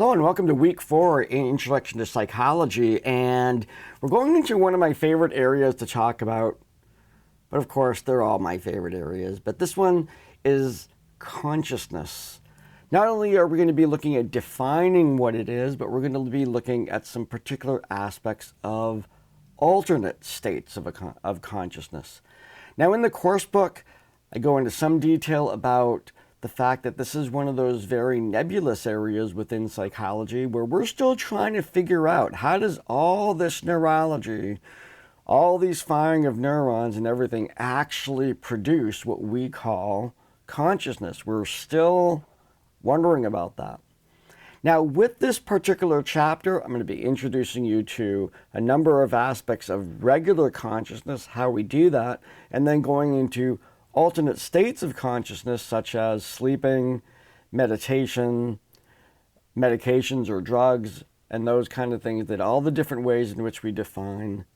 Hello and welcome to Week 4 in Introduction to Psychology, and we're going into one of my favorite areas to talk about, but of course they're all my favorite areas, but this one is consciousness. Not only are we going to be looking at defining what it is, but we're going to be looking at some particular aspects of alternate states of consciousness. Now in the course book, I go into some detail about the fact that this is one of those very nebulous areas within psychology where we're still trying to figure out how does all this neurology, all these firing of neurons and everything actually produce what we call consciousness. We're still wondering about that. Now, with this particular chapter, I'm going to be introducing you to a number of aspects of regular consciousness, how we do that, and then going into alternate states of consciousness such as sleeping, meditation, medications or drugs, and those kind of things, that all the different ways in which we define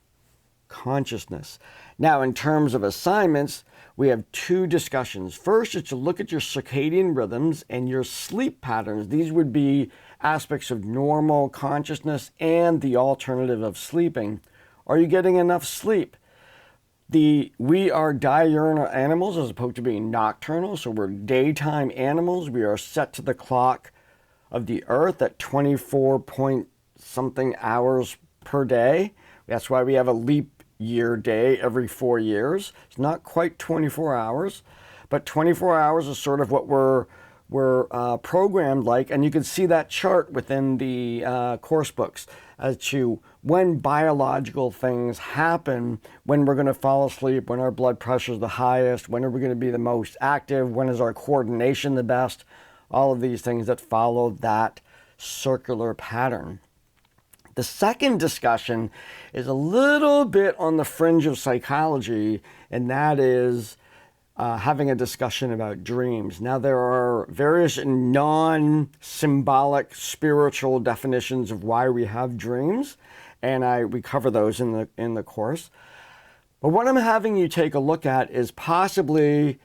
consciousness. Now, in terms of assignments, we have two discussions. First is to look at your circadian rhythms and your sleep patterns. These would be aspects of normal consciousness and the alternative of sleeping. Are you getting enough sleep? We are diurnal animals as opposed to being nocturnal, so we're daytime animals. We are set to the clock of the earth at 24 point something hours per day. That's why we have a leap year day every 4 years. It's not quite 24 hours, but 24 hours is sort of what we're programmed like, and you can see that chart within the course books as to when biological things happen, when we're going to fall asleep, when our blood pressure is the highest, when are we going to be the most active, when is our coordination the best, all of these things that follow that circular pattern. The second discussion is a little bit on the fringe of psychology, and that is having a discussion about dreams. Now, there are various non-symbolic spiritual definitions of why we have dreams, and we cover those in the course. But what I'm having you take a look at is possibly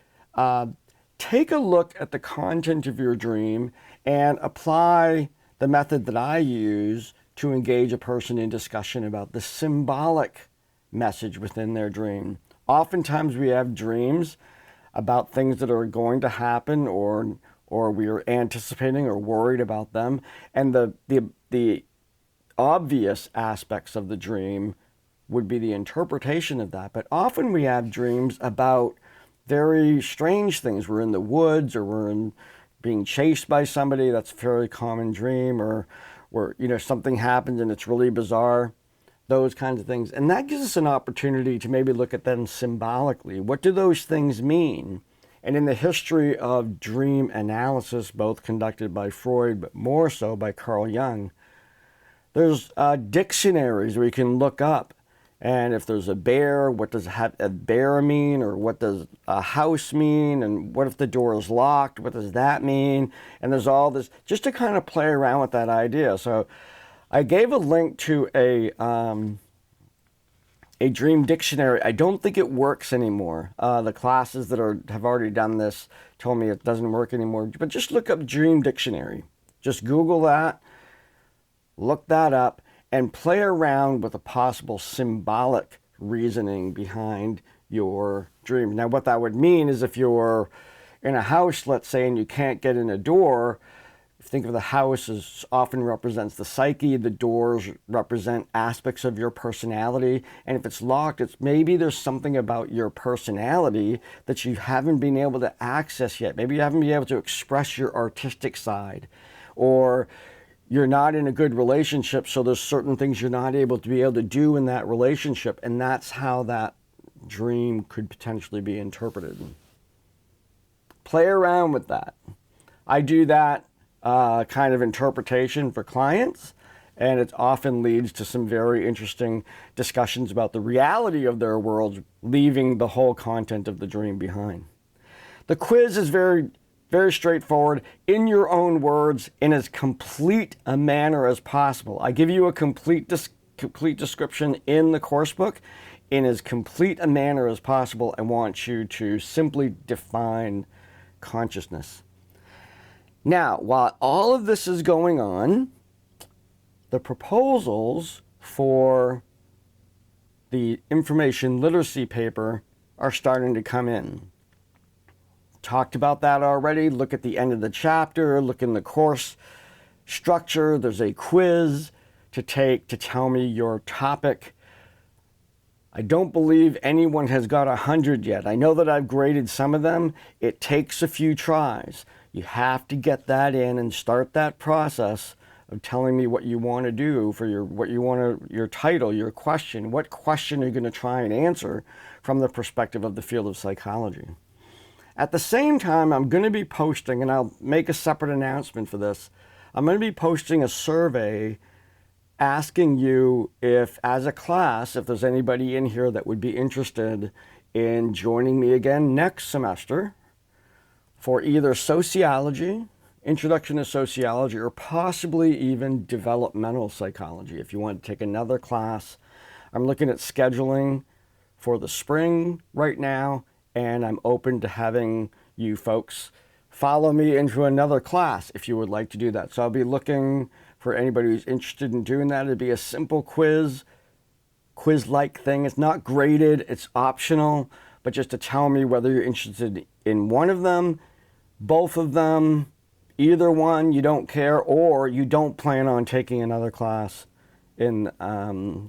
take a look at the content of your dream and apply the method that I use to engage a person in discussion about the symbolic message within their dream. Oftentimes we have dreams about things that are going to happen or we are anticipating or worried about them. And the obvious aspects of the dream would be the interpretation of that. But often we have dreams about very strange things. We're in the woods, or we're being chased by somebody. That's a fairly common dream. Or something happens and it's really bizarre. Those kinds of things. And that gives us an opportunity to maybe look at them symbolically. What do those things mean? And in the history of dream analysis, both conducted by Freud, but more so by Carl Jung, there's dictionaries where you can look up. And if there's a bear, what does a bear mean? Or what does a house mean? And what if the door is locked? What does that mean? And there's all this, just to kind of play around with that idea. So I gave a link to a dream dictionary. I don't think it works anymore. The classes that have already done this told me it doesn't work anymore. But just look up dream dictionary. Just Google that, look that up, and play around with a possible symbolic reasoning behind your dream. Now, what that would mean is if you're in a house, let's say, and you can't get in a door, think of the house as often represents the psyche. The doors represent aspects of your personality. And if it's locked, it's maybe there's something about your personality that you haven't been able to access yet. Maybe you haven't been able to express your artistic side. Or you're not in a good relationship, so there's certain things you're not able to do in that relationship. And that's how that dream could potentially be interpreted. Play around with that. I do that kind of interpretation for clients, and it often leads to some very interesting discussions about the reality of their worlds, leaving the whole content of the dream behind. The quiz is very, very straightforward, in your own words, in as complete a manner as possible. I give you a complete description in the course book. In as complete a manner as possible, I want you to simply define consciousness. Now, while all of this is going on, the proposals for the information literacy paper are starting to come in. Talked about that already. Look at the end of the chapter, look in the course structure. There's a quiz to take to tell me your topic. I don't believe anyone has got 100 yet. I know that I've graded some of them. It takes a few tries. You have to get that in and start that process of telling me what you want to do for your title, your question. What question are you going to try and answer from the perspective of the field of psychology? At the same time, I'm going to be posting, and I'll make a separate announcement for this, I'm going to be posting a survey asking you if, as a class, if there's anybody in here that would be interested in joining me again next semester for either sociology, introduction to sociology, or possibly even developmental psychology. If you want to take another class, I'm looking at scheduling for the spring right now, and I'm open to having you folks follow me into another class if you would like to do that. So I'll be looking for anybody who's interested in doing that. It'd be a simple quiz-like thing. It's not graded, it's optional, but just to tell me whether you're interested in one of them, both of them, either one, you don't care, or you don't plan on taking another class you're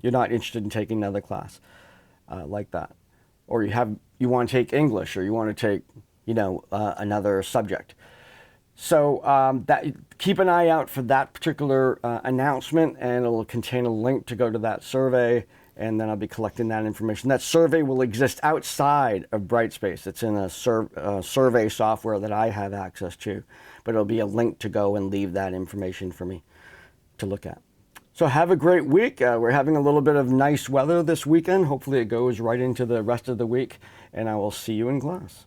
not interested in taking another class like that. Or you want to take English, or you want to take, another subject. So keep an eye out for that particular announcement, and it'll contain a link to go to that survey, and then I'll be collecting that information. That survey will exist outside of Brightspace. It's in a survey software that I have access to, but it'll be a link to go and leave that information for me to look at. So have a great week. We're having a little bit of nice weather this weekend. Hopefully it goes right into the rest of the week, and I will see you in class.